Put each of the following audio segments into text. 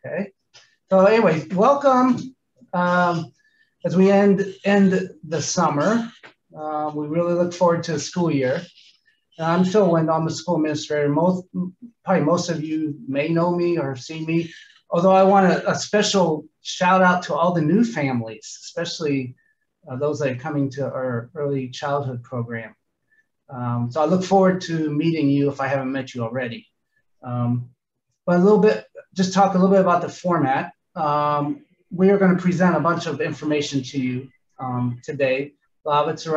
Okay. So anyway, welcome. As we end the summer, we really look forward to the school year. I'm Phil Wind, I'm the school administrator. Probably most of you may know me or see me, although I want a special shout out to all the new families, especially those that are coming to our early childhood program. So I look forward to meeting you if I haven't met you already. But just talk a little bit about the format. We are going to present a bunch of information to you today. Most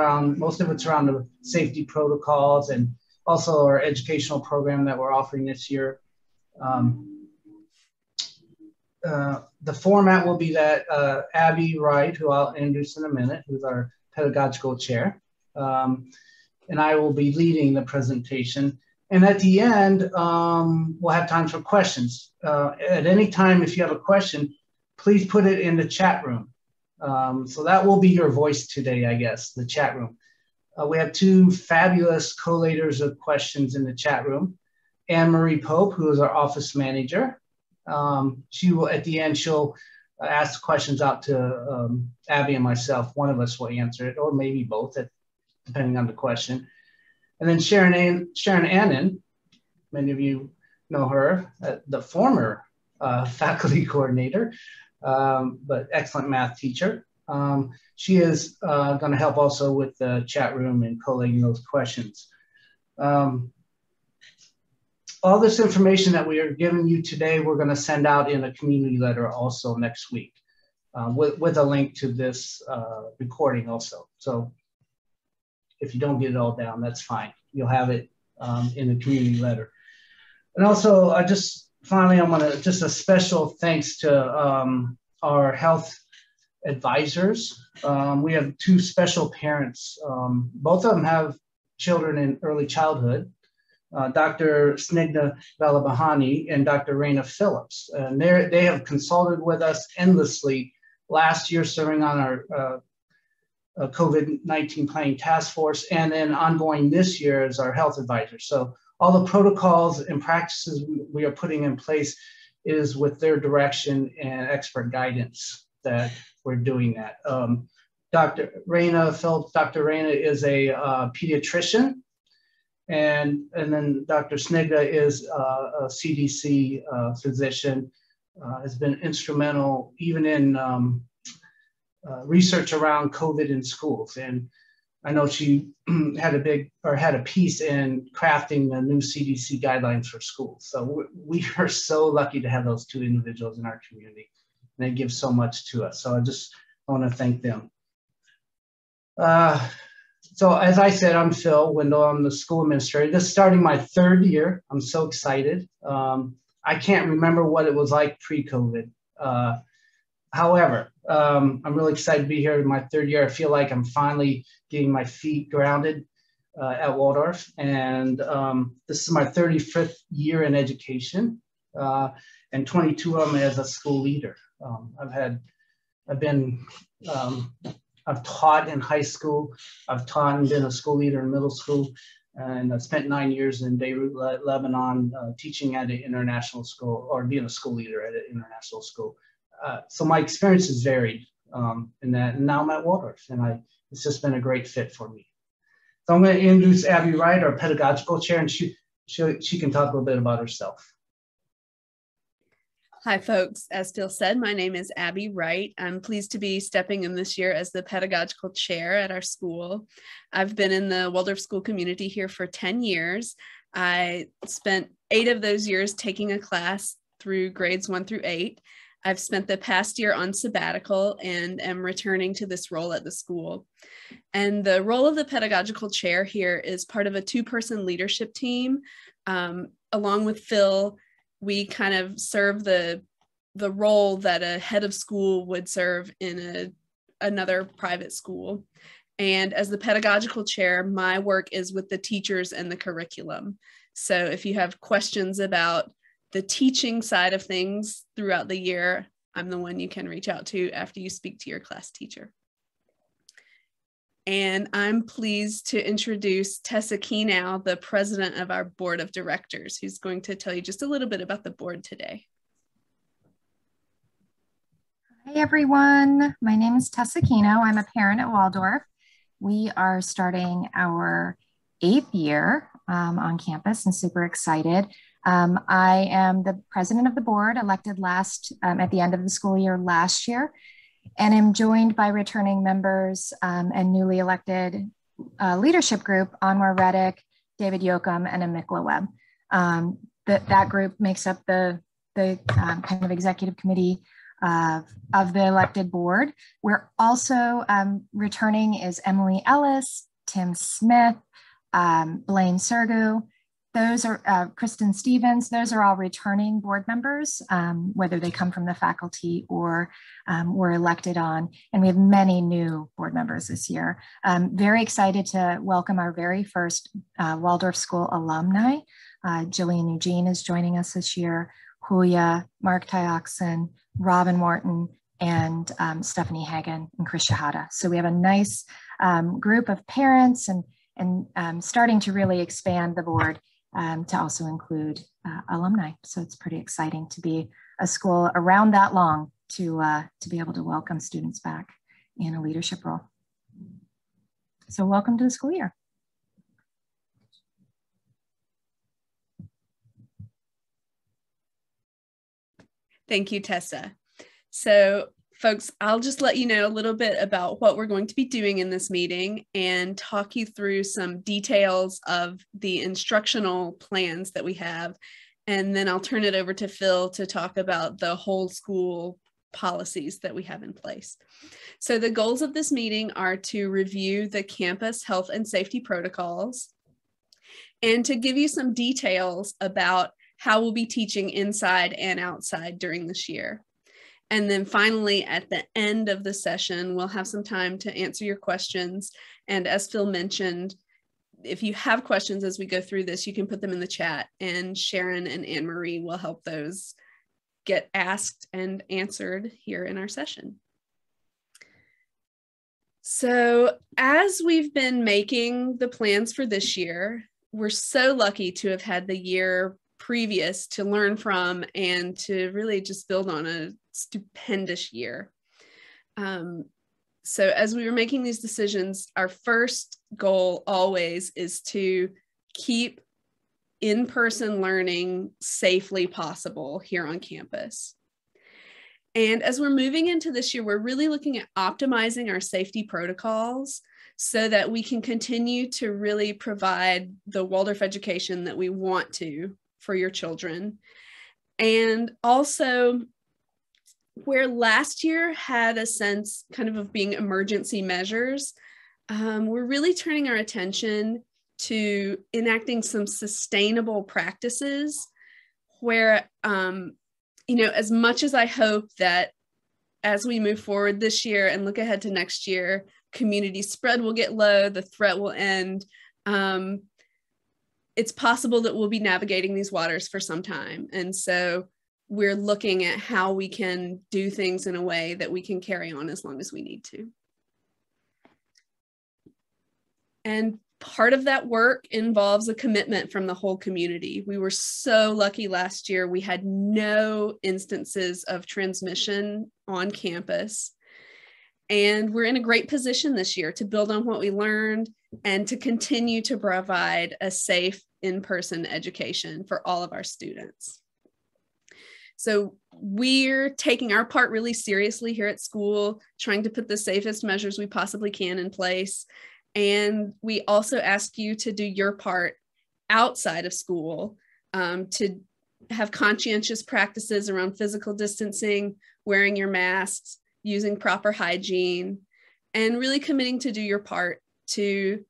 of it's around the safety protocols and also our educational program that we're offering this year. The format will be that Abby Wright, who I'll introduce in a minute, who's our pedagogical chair, and I will be leading the presentation. And at the end, we'll have time for questions. At any time, if you have a question, please put it in the chat room. So that will be your voice today, I guess, the chat room. We have two fabulous collators of questions in the chat room. Anne-Marie Pope, who is our office manager. She will, at the end, she'll ask questions out to Abby and myself. One of us will answer it, or maybe both, depending on the question. And then Sharon Annan, many of you know her, the former faculty coordinator, but excellent math teacher. She is going to help also with the chat room and collating those questions. All this information that we are giving you today, we're going to send out in a community letter also next week with a link to this recording also. So if you don't get it all down, that's fine. You'll have it in the community letter. And also, I want to just a special thanks to our health advisors. We have two special parents. Both of them have children in early childhood, Dr. Snigdha Vallabhani and Dr. Raina Phillips. And they have consulted with us endlessly last year, serving on our COVID-19 planning task force, and then ongoing this year as our health advisor. So all the protocols and practices we are putting in place is with their direction and expert guidance that we're doing that. Dr. Raina Phillips, Dr. Raina is a pediatrician, and then Dr. Snigdha is a CDC physician, has been instrumental even in research around COVID in schools. And I know she had a piece in crafting the new CDC guidelines for schools. So we are so lucky to have those two individuals in our community. And they give so much to us. So I just want to thank them. So as I said, I'm Phil Wendell. I'm the school administrator. This is starting my third year. I'm so excited. I can't remember what it was like pre-COVID. However, I'm really excited to be here in my third year. I feel like I'm finally getting my feet grounded at Waldorf. And this is my 35th year in education and 22 of them as a school leader. I've taught in high school. I've taught and been a school leader in middle school. And I spent 9 years in Beirut, Lebanon, teaching at an international school or being a school leader at an international school. So my experience is varied in that, and now I'm at Waldorf, and it's just been a great fit for me. So I'm going to introduce Abby Wright, our pedagogical chair, and she can talk a little bit about herself. Hi, folks. As Phil said, my name is Abby Wright. I'm pleased to be stepping in this year as the pedagogical chair at our school. I've been in the Waldorf school community here for 10 years. I spent 8 of those years taking a class through grades 1 through 8. I've spent the past year on sabbatical and am returning to this role at the school. And the role of the pedagogical chair here is part of a 2-person leadership team. Along with Phil, we kind of serve the role that a head of school would serve in another private school. And as the pedagogical chair, my work is with the teachers and the curriculum. So if you have questions about the teaching side of things throughout the year, I'm the one you can reach out to after you speak to your class teacher. And I'm pleased to introduce Tessa Kenow, the president of our board of directors, who's going to tell you just a little bit about the board today. Hi everyone, my name is Tessa Kino. I'm a parent at Waldorf. We are starting our 8th year on campus and super excited. I am the president of the board, elected at the end of the school year last year, and am joined by returning members and newly elected leadership group, Anwar Reddick, David Yoakum, and Amikla Webb. That group makes up the kind of executive committee of the elected board. We're also returning is Emily Ellis, Tim Smith, Blaine Sergu. Those are Kristen Stevens. Those are all returning board members, whether they come from the faculty or were elected on. And we have many new board members this year. Very excited to welcome our very first Waldorf School alumni. Jillian Eugene is joining us this year. Julia, Mark Tyoxson, Robin Morton, and Stephanie Hagen and Chris Shahada. So we have a nice group of parents and starting to really expand the board to also include alumni. So it's pretty exciting to be a school around that long to be able to welcome students back in a leadership role. So welcome to the school year. Thank you, Tessa. So folks, I'll just let you know a little bit about what we're going to be doing in this meeting and talk you through some details of the instructional plans that we have. And then I'll turn it over to Phil to talk about the whole school policies that we have in place. So the goals of this meeting are to review the campus health and safety protocols and to give you some details about how we'll be teaching inside and outside during this year. And then finally, at the end of the session, we'll have some time to answer your questions. And as Phil mentioned, if you have questions as we go through this, you can put them in the chat and Sharon and Anne-Marie will help those get asked and answered here in our session. So as we've been making the plans for this year, we're so lucky to have had the year previous to learn from and to really just build on a stupendous year. So as we were making these decisions, our first goal always is to keep in-person learning safely possible here on campus. And as we're moving into this year, we're really looking at optimizing our safety protocols so that we can continue to really provide the Waldorf education that we want to for your children. And also, where last year had a sense kind of being emergency measures, we're really turning our attention to enacting some sustainable practices where, you know, as much as I hope that as we move forward this year and look ahead to next year, community spread will get low, the threat will end. It's possible that we'll be navigating these waters for some time. And so we're looking at how we can do things in a way that we can carry on as long as we need to. And part of that work involves a commitment from the whole community. We were so lucky last year. We had no instances of transmission on campus. And we're in a great position this year to build on what we learned and to continue to provide a safe in-person education for all of our students. So we're taking our part really seriously here at school, trying to put the safest measures we possibly can in place. And we also ask you to do your part outside of school, to have conscientious practices around physical distancing, wearing your masks, using proper hygiene, and really committing to do your part to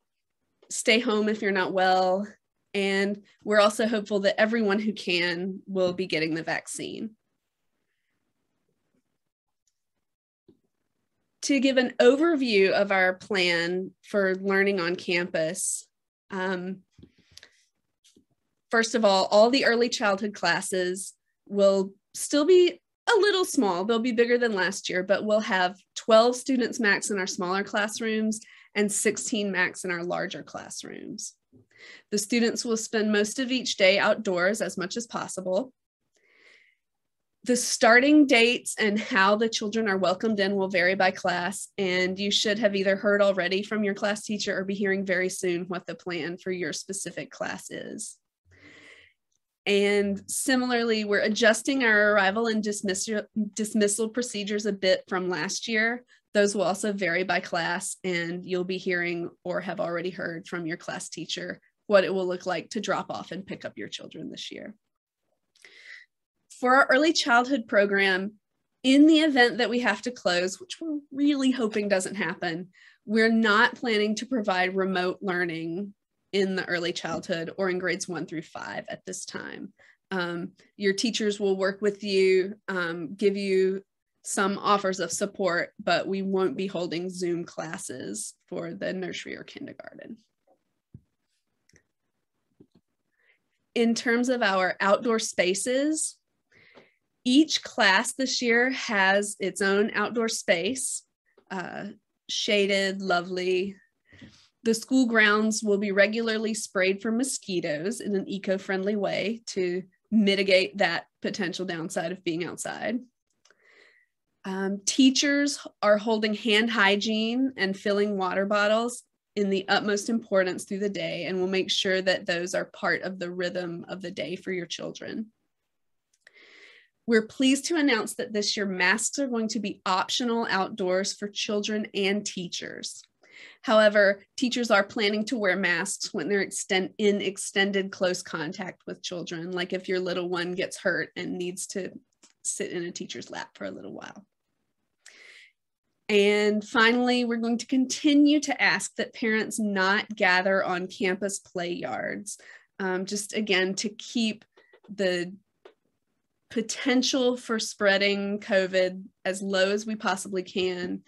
stay home if you're not well. And we're also hopeful that everyone who can will be getting the vaccine. To give an overview of our plan for learning on campus, first of all the early childhood classes will still be a little small. They'll be bigger than last year, but we'll have 12 students max in our smaller classrooms and 16 max in our larger classrooms. The students will spend most of each day outdoors as much as possible. The starting dates and how the children are welcomed in will vary by class, and you should have either heard already from your class teacher or be hearing very soon what the plan for your specific class is. And similarly, we're adjusting our arrival and dismissal procedures a bit from last year. Those will also vary by class, and you'll be hearing or have already heard from your class teacher what it will look like to drop off and pick up your children this year. For our early childhood program, in the event that we have to close, which we're really hoping doesn't happen, we're not planning to provide remote learning in the early childhood or in grades 1 through 5 at this time. Your teachers will work with you, give you some offers of support, but we won't be holding Zoom classes for the nursery or kindergarten. In terms of our outdoor spaces, each class this year has its own outdoor space, shaded, lovely. The school grounds will be regularly sprayed for mosquitoes in an eco-friendly way to mitigate that potential downside of being outside. Teachers are holding hand hygiene and filling water bottles in the utmost importance through the day, and will make sure that those are part of the rhythm of the day for your children. We're pleased to announce that this year masks are going to be optional outdoors for children and teachers. However, teachers are planning to wear masks when they're in extended close contact with children, like if your little one gets hurt and needs to sit in a teacher's lap for a little while. And finally, we're going to continue to ask that parents not gather on campus play yards, just again to keep the potential for spreading COVID as low as we possibly can.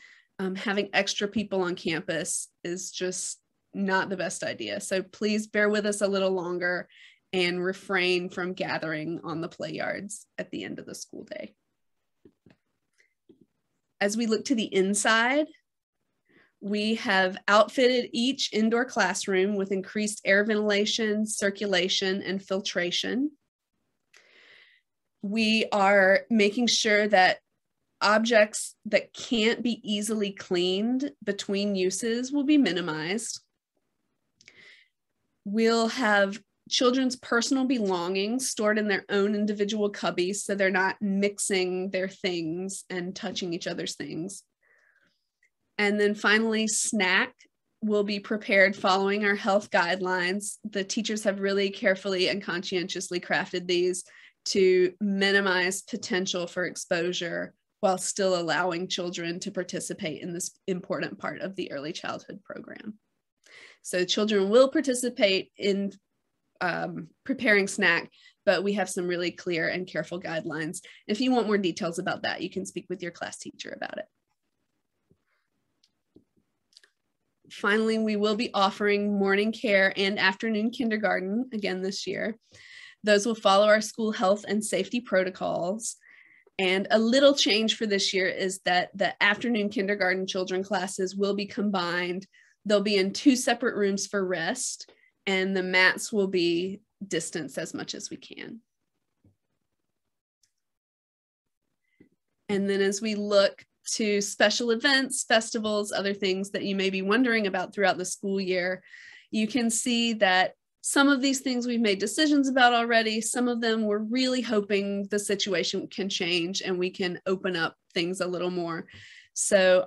Having extra people on campus is just not the best idea. So please bear with us a little longer and refrain from gathering on the play yards at the end of the school day. As we look to the inside, we have outfitted each indoor classroom with increased air ventilation, circulation, and filtration. We are making sure that objects that can't be easily cleaned between uses will be minimized. We'll have children's personal belongings stored in their own individual cubbies so they're not mixing their things and touching each other's things. And then finally, snack will be prepared following our health guidelines. The teachers have really carefully and conscientiously crafted these to minimize potential for exposure while still allowing children to participate in this important part of the early childhood program. So children will participate in preparing snack, but we have some really clear and careful guidelines. If you want more details about that, you can speak with your class teacher about it. Finally, we will be offering morning care and afternoon kindergarten again this year. Those will follow our school health and safety protocols. And a little change for this year is that the afternoon kindergarten children classes will be combined. They'll be in 2 separate rooms for rest, and the mats will be distanced as much as we can. And then as we look to special events, festivals, other things that you may be wondering about throughout the school year, you can see that some of these things we've made decisions about already. Some of them we're really hoping the situation can change and we can open up things a little more. So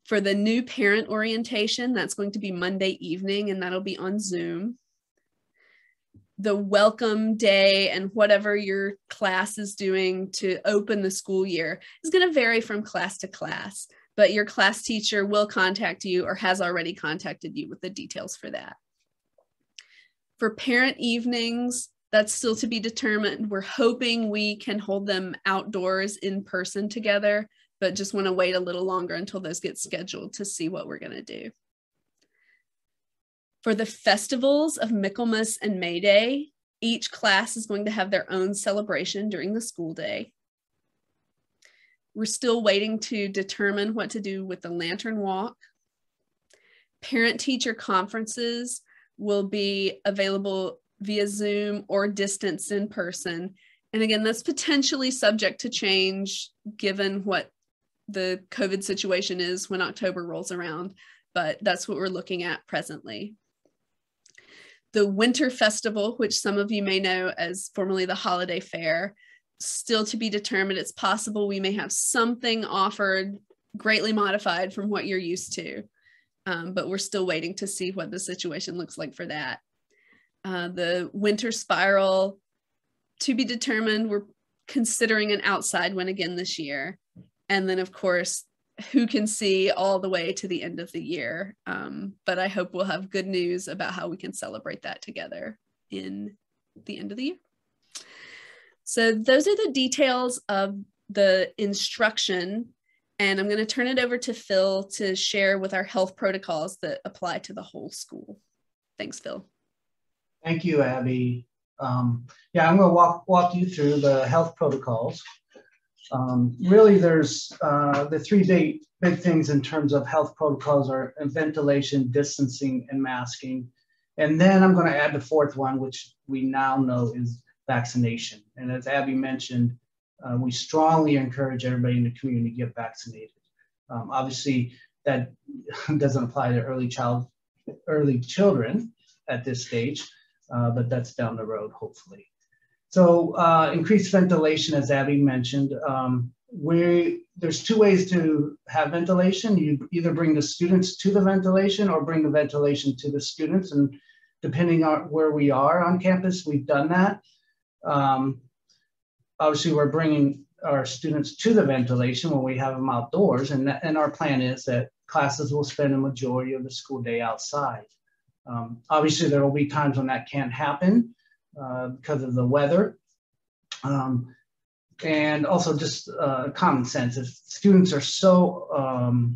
for the new parent orientation, that's going to be Monday evening, and that'll be on Zoom. The welcome day and whatever your class is doing to open the school year is going to vary from class to class, but your class teacher will contact you or has already contacted you with the details for that. For parent evenings, that's still to be determined. We're hoping we can hold them outdoors in person together, but just want to wait a little longer until those get scheduled to see what we're going to do. For the festivals of Michaelmas and May Day, each class is going to have their own celebration during the school day. We're still waiting to determine what to do with the lantern walk. Parent-teacher conferences will be available via Zoom or distance in person, And again, that's potentially subject to change given what the COVID situation is when October rolls around, but that's what we're looking at presently. The Winter Festival, which some of you may know as formerly the Holiday Fair, still to be determined. It's possible we may have something offered greatly modified from what you're used to, but we're still waiting to see what the situation looks like for that. The Winter Spiral, to be determined. We're considering an outside one again this year. And then, of course, who can see all the way to the end of the year. But I hope we'll have good news about how we can celebrate that together in the end of the year. So those are the details of the instruction. And I'm going to turn it over to Phil to share with our health protocols that apply to the whole school. Thanks, Phil. Thank you, Abby. Yeah, I'm going to walk you through the health protocols. Really, there's the three big things in terms of health protocols are ventilation, distancing, and masking. And then I'm going to add the fourth one, which we now know is vaccination. And as Abby mentioned, we strongly encourage everybody in the community to get vaccinated. Obviously, that doesn't apply to early children at this stage, but that's down the road, hopefully. So increased ventilation, as Abby mentioned, there's two ways to have ventilation. You either bring the students to the ventilation or bring the ventilation to the students. And depending on where we are on campus, we've done that. Obviously, we're bringing our students to the ventilation when we have them outdoors. And our plan is that classes will spend a majority of the school day outside. Obviously, there will be times when that can't happen because of the weather. And also just common sense. If students are so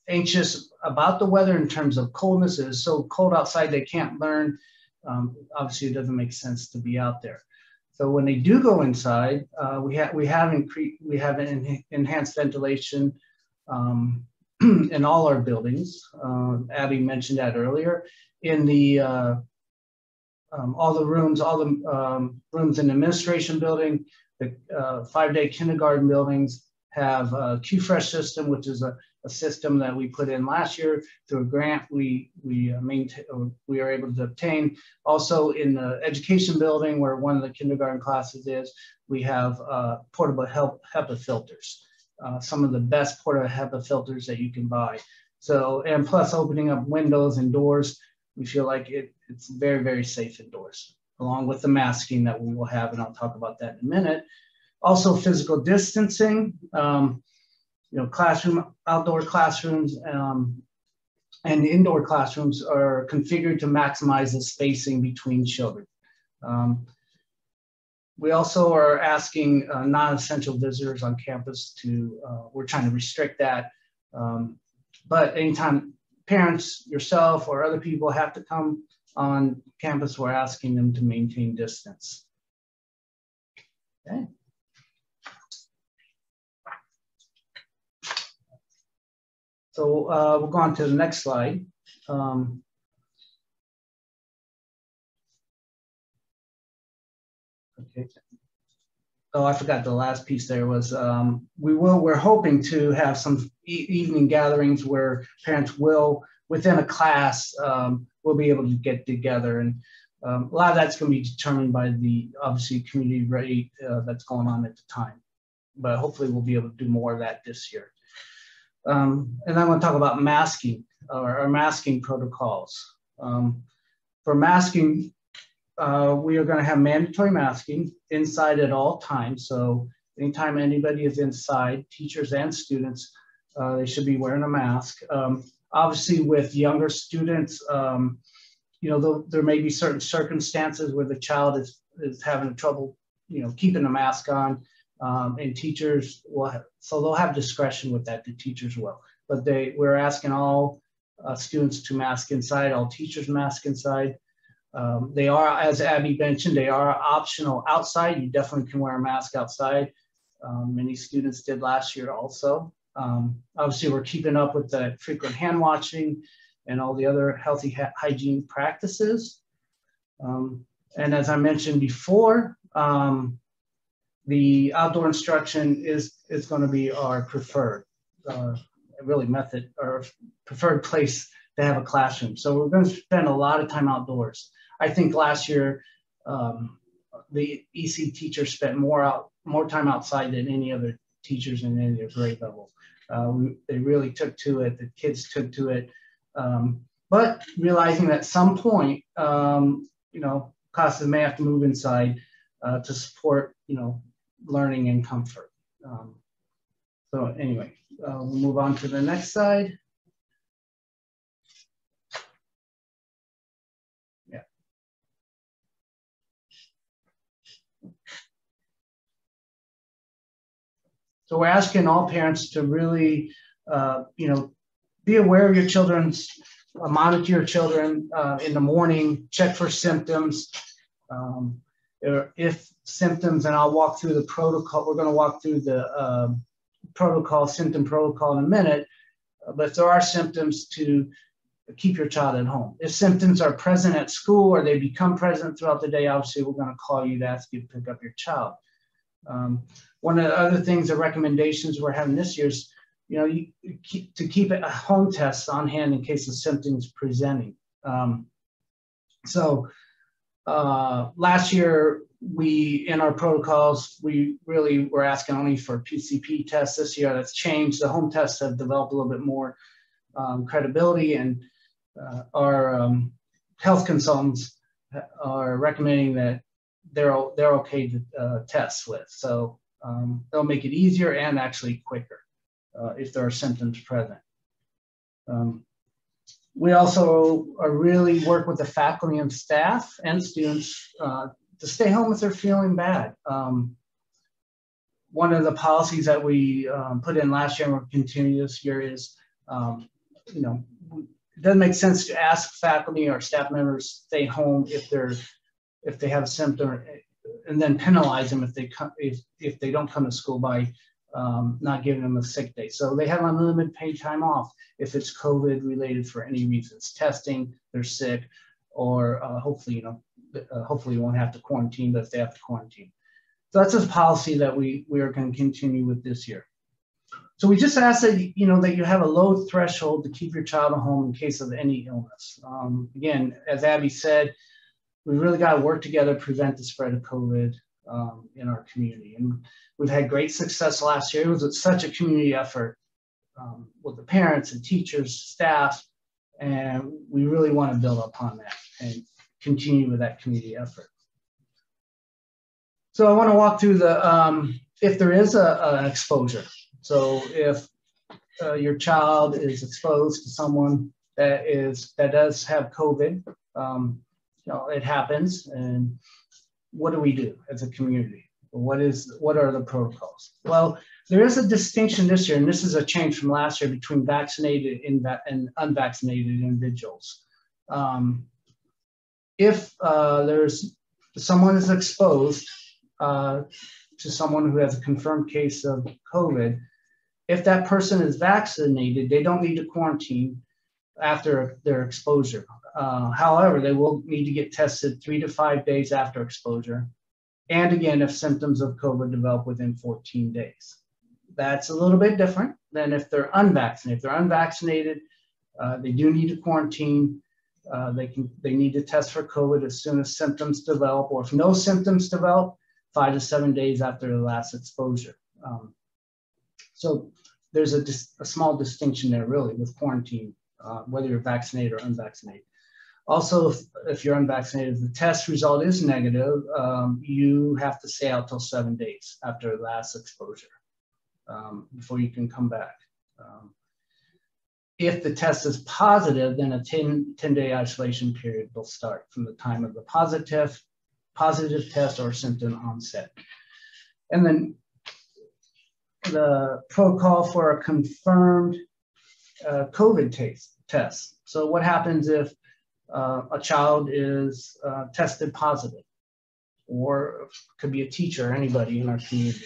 anxious about the weather in terms of coldness, it is so cold outside they can't learn, obviously it doesn't make sense to be out there. So when they do go inside, we have enhanced ventilation in all our buildings. Abby mentioned that earlier. In the all the rooms in the administration building, the 5-day kindergarten buildings have a Q-Fresh system, which is a system that we put in last year through a grant we are able to obtain. Also in the education building, where one of the kindergarten classes is, we have portable HEPA filters. Some of the best portable HEPA filters that you can buy. So, and plus opening up windows and doors, we feel like it's very, very safe indoors, along with the masking that we will have, and I'll talk about that in a minute. Also physical distancing, outdoor classrooms and indoor classrooms are configured to maximize the spacing between children. We also are asking non-essential visitors on campus we're trying to restrict that. But anytime parents, yourself, or other people have to come on campus, we're asking them to maintain distance. Okay. So we'll go on to the next slide. Okay. Oh, I forgot the last piece there was, we're hoping to have some evening gatherings where parents will, within a class, will be able to get together. And a lot of that's going to be determined by the, obviously, community rate that's going on at the time. But hopefully we'll be able to do more of that this year. And I want to talk about masking, or masking protocols. For masking, we are going to have mandatory masking inside at all times. So anytime anybody is inside, teachers and students, they should be wearing a mask. Obviously, with younger students, there may be certain circumstances where the child is having trouble, keeping the mask on, and teachers so they'll have discretion with that. The teachers will, but we're asking all students to mask inside, all teachers mask inside. They are, as Abby mentioned, they are optional outside. You definitely can wear a mask outside. Many students did last year also. Obviously, we're keeping up with the frequent hand washing and all the other healthy hygiene practices. And as I mentioned before, the outdoor instruction is going to be our preferred really method or preferred place to have a classroom. So we're going to spend a lot of time outdoors. I think last year the EC teachers spent more time outside than any other teachers in any of their grade levels. They really took to it. The kids took to it, but realizing that at some point, you know, classes may have to move inside to support, you know, learning and comfort. So anyway, we'll move on to the next slide. Yeah. So we're asking all parents to really, you know, be aware of your children's, monitor your children in the morning, check for symptoms. If symptoms, and I'll walk through the protocol, we're going to walk through the symptom protocol in a minute, but if there are symptoms, to keep your child at home. If symptoms are present at school or they become present throughout the day, obviously we're going to call you to ask you to pick up your child. One of the other things, the recommendations we're having this year is, you know, to keep a home tests on hand in case of symptoms presenting. Last year, in our protocols, we really were asking only for PCP tests. This year, that's changed. The home tests have developed a little bit more credibility, and our health consultants are recommending that they're okay to test with. So they'll make it easier and actually quicker if there are symptoms present. We also really work with the faculty and staff and students to stay home if they're feeling bad. One of the policies that we put in last year and we'll continue this year is, you know, it doesn't make sense to ask faculty or staff members to stay home if they have a symptom, and then penalize them if they don't come to school by not giving them a sick day. So they have unlimited paid time off if it's COVID related for any reasons, testing, they're sick, or hopefully, you know, hopefully you won't have to quarantine, but if they have to quarantine. So that's a policy that we are going to continue with this year. So we just ask that, you know, that you have a low threshold to keep your child at home in case of any illness. Again, as Abby said, we really got to work together to prevent the spread of COVID in our community. And we've had great success last year. It was such a community effort with the parents and teachers, staff, and we really want to build upon that and continue with that community effort. So I want to walk through the, if there is an exposure. So if your child is exposed to someone that does have COVID, you know, it happens, and what do we do as a community? What are the protocols? Well, there is a distinction this year, and this is a change from last year, between vaccinated and unvaccinated individuals. If there's someone is exposed to someone who has a confirmed case of COVID, if that person is vaccinated, they don't need to quarantine after their exposure. However, they will need to get tested 3 to 5 days after exposure. And again, if symptoms of COVID develop within 14 days. That's a little bit different than if they're unvaccinated. If they're unvaccinated, they do need to quarantine. They need to test for COVID as soon as symptoms develop, or if no symptoms develop, 5 to 7 days after the last exposure. So there's a small distinction there, really, with quarantine, whether you're vaccinated or unvaccinated. Also, if you're unvaccinated, if the test result is negative, you have to stay out till 7 days after the last exposure before you can come back. If the test is positive, then a 10-day isolation period will start from the time of the positive test or symptom onset. And then the protocol for a confirmed COVID test. So what happens if a child is tested positive, or could be a teacher or anybody in our community?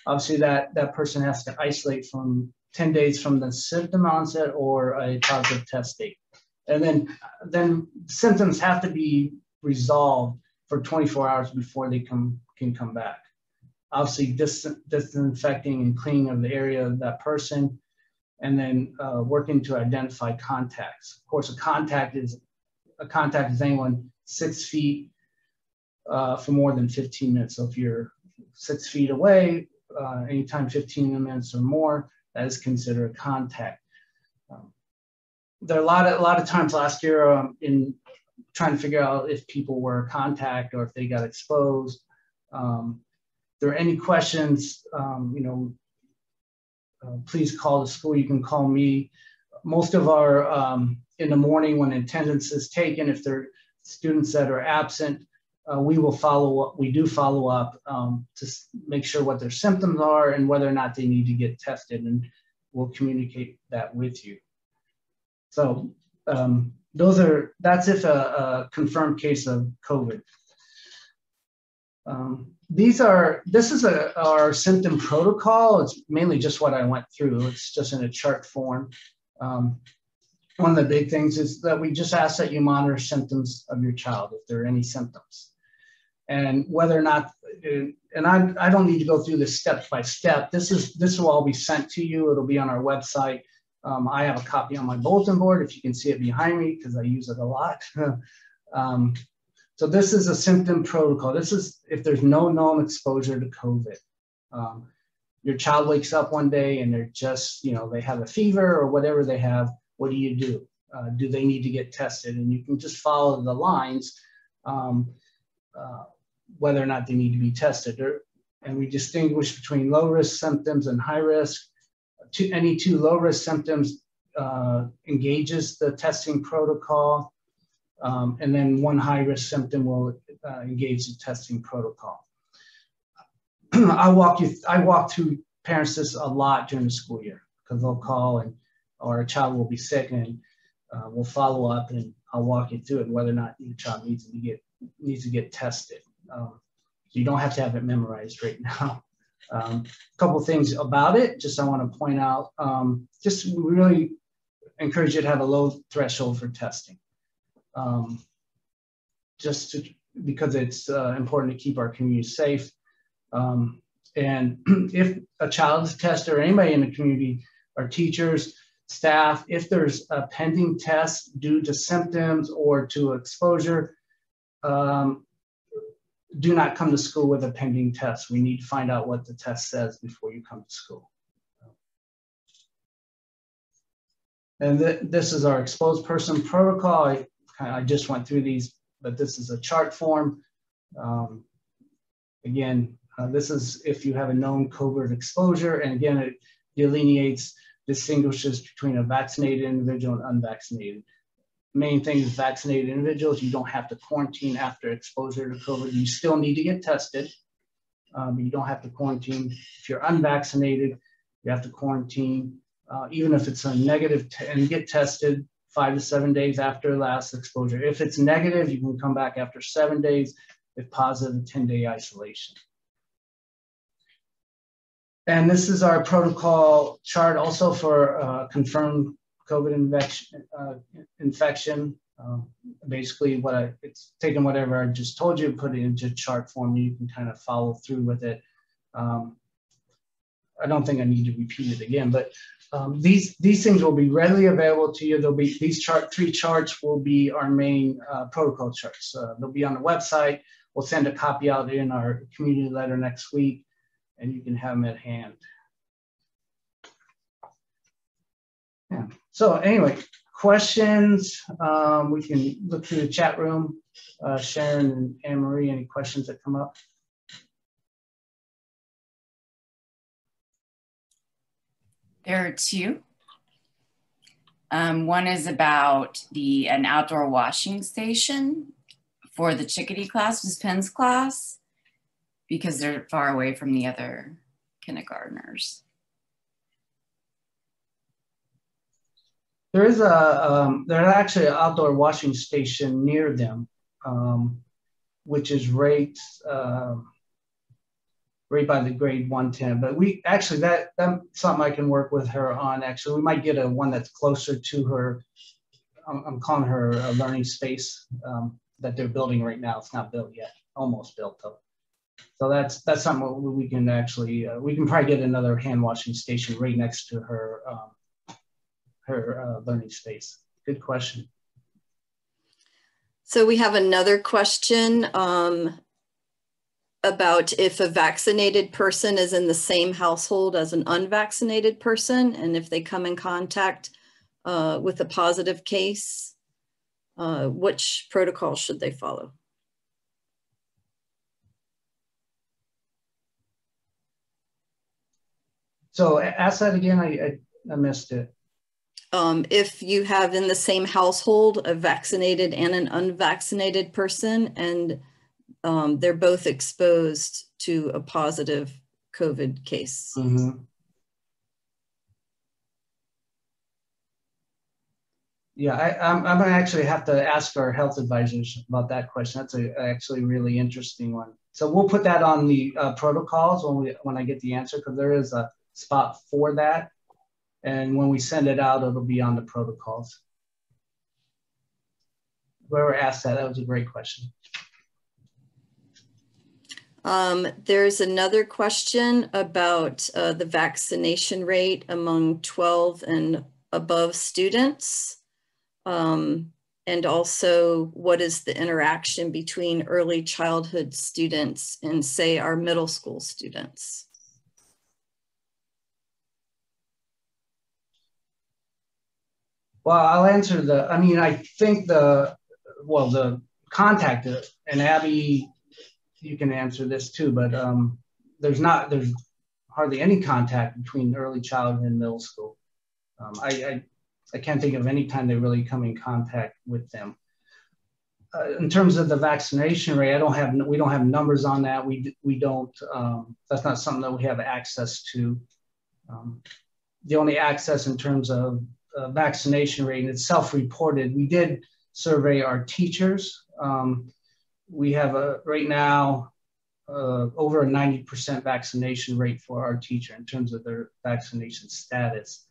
Obviously that person has to isolate from 10 days from the symptom onset or a positive test date. And then symptoms have to be resolved for 24 hours before they can come back. Obviously, disinfecting and cleaning of the area of that person, and then working to identify contacts. Of course, a contact is anyone 6 feet for more than 15 minutes. So if you're 6 feet away, anytime 15 minutes or more, that is considered a contact. There are a lot of times last year in trying to figure out if people were a contact or if they got exposed. If there are any questions, please call the school. You can call me. Most of our, in the morning when attendance is taken, if there are students that are absent, we will follow up. We do follow up to make sure what their symptoms are and whether or not they need to get tested, and we'll communicate that with you. So that's if a confirmed case of COVID. This is our symptom protocol. It's mainly just what I went through. It's just in a chart form. One of the big things is that we just ask that you monitor symptoms of your child if there are any symptoms. And whether or not, and I don't need to go through this step by step. This will all be sent to you. It'll be on our website. I have a copy on my bulletin board, if you can see it behind me, because I use it a lot. So this is a symptom protocol. This is if there's no known exposure to COVID. Your child wakes up one day and they're just, they have a fever or whatever they have. What do you do? Do they need to get tested? And you can just follow the lines, whether or not they need to be tested. And we distinguish between low risk symptoms and high risk. Any two low risk symptoms engages the testing protocol. And then one high risk symptom will engage the testing protocol. I walk through parents this a lot during the school year, because they'll call or a child will be sick, and we'll follow up, and I'll walk you through it, whether or not your child needs to get tested. So you don't have to have it memorized right now. A couple of things about it, just I want to point out, just really encourage you to have a low threshold for testing. Because it's important to keep our community safe. And if a child is tested, or anybody in the community, our teachers, staff, if there's a pending test due to symptoms or to exposure, do not come to school with a pending test. We need to find out what the test says before you come to school. And this is our exposed person protocol. I just went through these, but this is a chart form. Again, this is if you have a known COVID exposure, and again, it distinguishes between a vaccinated individual and unvaccinated. Main thing is vaccinated individuals, you don't have to quarantine after exposure to COVID. You still need to get tested, but you don't have to quarantine. If you're unvaccinated, you have to quarantine, even if it's a negative, and get tested 5 to 7 days after last exposure. If it's negative, you can come back after 7 days. If positive, 10-day isolation. And this is our protocol chart also for confirmed COVID infection. Basically, it's taking whatever I just told you, put it into chart form. You can kind of follow through with it. I don't think I need to repeat it again, but these things will be readily available to you. There'll be these three charts will be our main protocol charts. They'll be on the website. We'll send a copy out in our community letter next week, and you can have them at hand. Yeah. So anyway, questions? We can look through the chat room. Sharon and Anne Marie, any questions that come up? There are two. One is about an outdoor washing station for the Chickadee class, Ms. Penn's class, because they're far away from the other kindergartners. There's actually an outdoor washing station near them, which is right by the grade 110. But we actually, that's something I can work with her on. Actually, we might get one that's closer to her. I'm calling her a learning space. that they're building right now. It's not built yet, almost built though. So that's something we can actually, we can probably get another hand washing station right next to her, learning space. Good question. So we have another question about if a vaccinated person is in the same household as an unvaccinated person, and if they come in contact with a positive case, which protocol should they follow? So ask that again, I missed it. If you have in the same household a vaccinated and an unvaccinated person, and they're both exposed to a positive COVID case. Mm-hmm. Yeah, I'm going to actually have to ask our health advisors about that question. That's actually a really interesting one. So we'll put that on the protocols when I get the answer, because there is a spot for that. And when we send it out, it'll be on the protocols. Whoever asked that was a great question. There's another question about the vaccination rate among 12 and above students. And also, what is the interaction between early childhood students and, say, our middle school students? Well, I'll answer I think the contact, and Abby, you can answer this too, but there's hardly any contact between early childhood and middle school. I can't think of any time they really come in contact with them. In terms of the vaccination rate, we don't have numbers on that. We don't, that's not something that we have access to. The only access in terms of vaccination rate, and it's self-reported. We did survey our teachers. We have right now over a 90% vaccination rate for our teacher in terms of their vaccination status.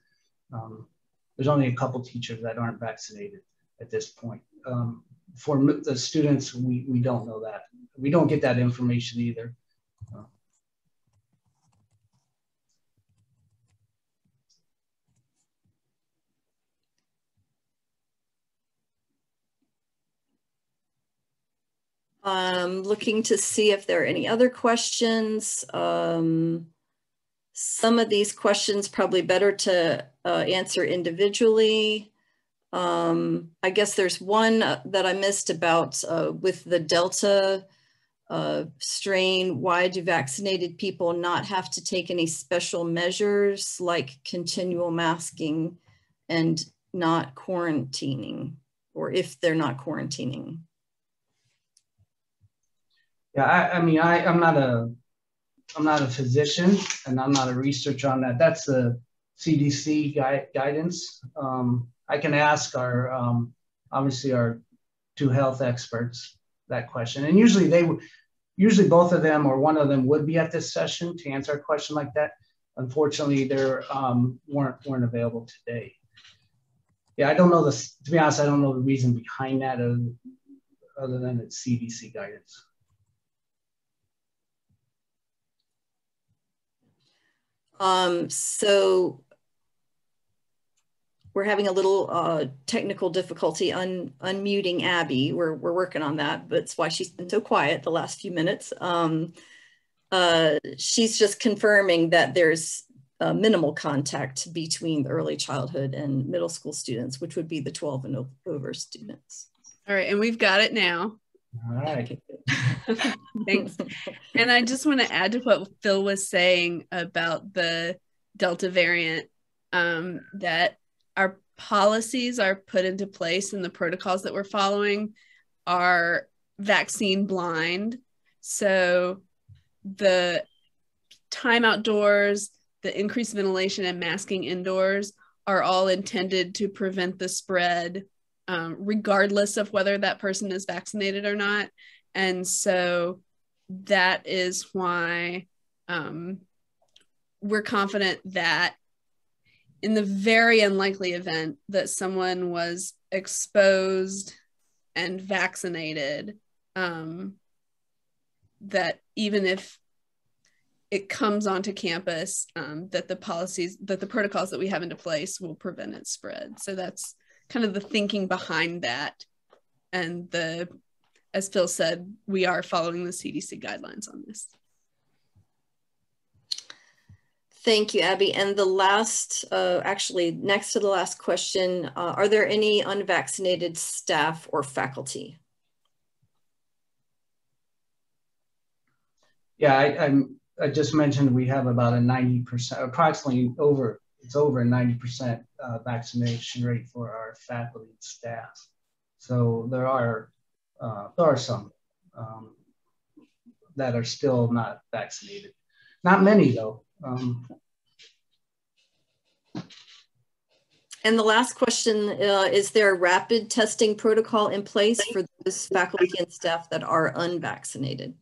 There's only a couple teachers that aren't vaccinated at this point. For the students, we don't know that. We don't get that information either. Looking to see if there are any other questions. Some of these questions probably better to answer individually. I guess there's one that I missed about with the Delta strain. Why do vaccinated people not have to take any special measures like continual masking and not quarantining, or if they're not quarantining? Yeah, I'm not a physician, and I'm not a researcher on that. That's the CDC guidance. I can ask obviously our two health experts that question, and usually both of them or one of them would be at this session to answer a question like that. Unfortunately, they weren't available today. Yeah, I don't know to be honest, I don't know the reason behind that other than it's CDC guidance. So we're having a little technical difficulty unmuting Abby. We're working on that, but it's why she's been so quiet the last few minutes. She's just confirming that there's minimal contact between the early childhood and middle school students, which would be the 12 and over students. All right, and we've got it now. All right. Thanks. And I just want to add to what Phil was saying about the Delta variant, that our policies are put into place and the protocols that we're following are vaccine blind. So the time outdoors, the increased ventilation and masking indoors are all intended to prevent the spread, regardless of whether that person is vaccinated or not. And so that is why we're confident that in the very unlikely event that someone was exposed and vaccinated, that even if it comes onto campus, that the policies, that the protocols that we have into place will prevent its spread. So that's kind of the thinking behind that. And as Phil said, we are following the CDC guidelines on this. Thank you, Abby. And the last, actually next to the last question, are there any unvaccinated staff or faculty? Yeah, I just mentioned we have about a 90%, approximately it's over a 90% vaccination rate for our faculty and staff. So there are some that are still not vaccinated. Not many though. And the last question, is there a rapid testing protocol in place for those faculty and staff that are unvaccinated?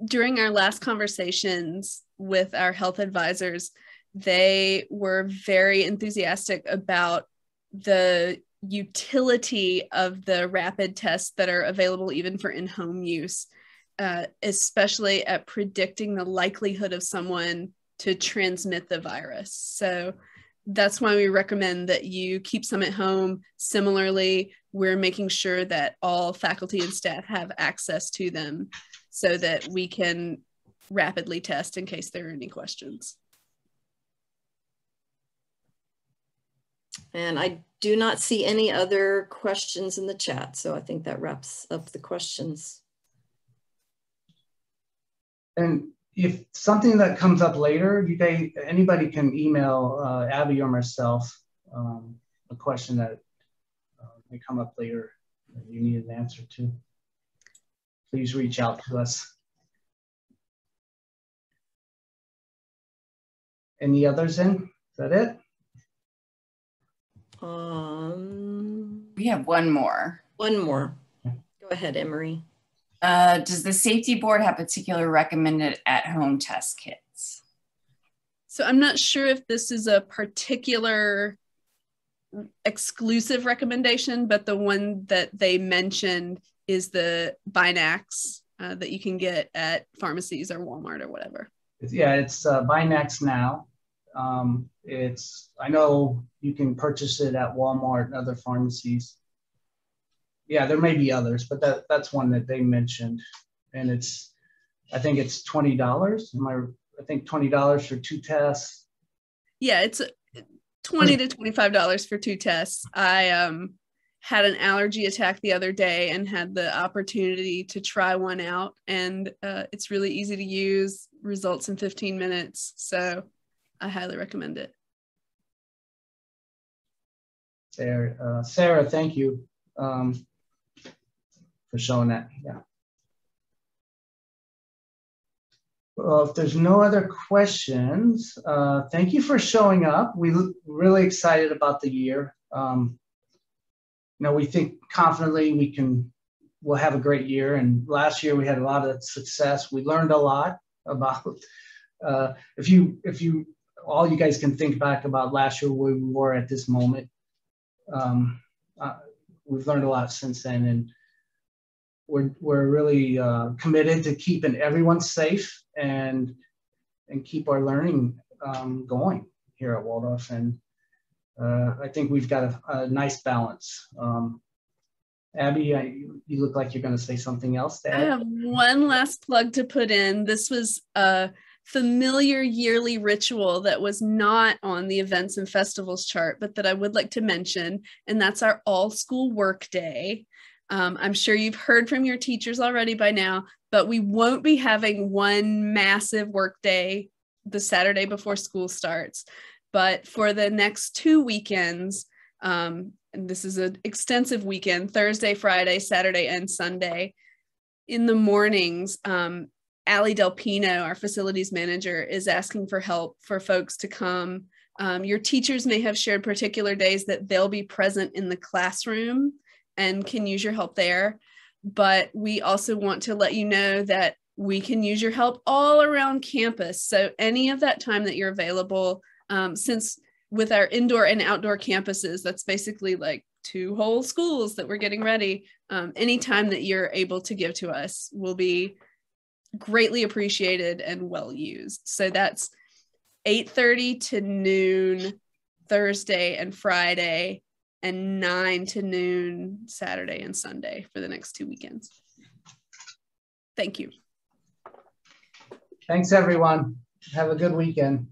During our last conversations with our health advisors, they were very enthusiastic about the utility of the rapid tests that are available even for in-home use, especially at predicting the likelihood of someone to transmit the virus. So that's why we recommend that you keep some at home. Similarly, we're making sure that all faculty and staff have access to them so that we can rapidly test in case there are any questions. And I do not see any other questions in the chat. So I think that wraps up the questions. And if something that comes up later, anybody can email Abby or myself a question that may come up later that you need an answer to. Please reach out to us. Any others in? Is that it? We have one more. One more. Go ahead, Emery. Does the safety board have particular recommended at-home test kits? So I'm not sure if this is a particular exclusive recommendation, but the one that they mentioned is the Binax that you can get at pharmacies or Walmart or whatever. Yeah, it's Binax now. I know you can purchase it at Walmart and other pharmacies. Yeah, there may be others, but that's one that they mentioned, and I think it's $20. I think $20 for 2 tests. Yeah, it's $20 to $25 for 2 tests. I had an allergy attack the other day and had the opportunity to try one out, and it's really easy to use, results in 15 minutes. So I highly recommend it. Sarah, thank you for showing that. Yeah. Well, if there's no other questions, thank you for showing up. We're really excited about the year. We think confidently we'll have a great year. And last year we had a lot of success. We learned a lot about, if you all you guys can think back about last year where we were at this moment. We've learned a lot since then, and we're really committed to keeping everyone safe and keep our learning going here at Waldorf. And I think we've got a nice balance. Abby, you look like you're going to say something else to add. I have one last plug to put in. This was a familiar yearly ritual that was not on the events and festivals chart, but that I would like to mention, and that's our all school work day. I'm sure you've heard from your teachers already by now, but we won't be having one massive work day the Saturday before school starts. But for the next 2 weekends, and this is an extensive weekend, Thursday, Friday, Saturday, and Sunday, in the mornings, Allie Del Pino, our facilities manager, is asking for help for folks to come. Your teachers may have shared particular days that they'll be present in the classroom and can use your help there. But we also want to let you know that we can use your help all around campus. So any of that time that you're available, since with our indoor and outdoor campuses, that's basically like 2 whole schools that we're getting ready. Any time that you're able to give to us will be greatly appreciated and well used. So that's 8:30 to noon Thursday and Friday, and 9 to noon Saturday and Sunday for the next 2 weekends. Thank you. Thanks, everyone. Have a good weekend.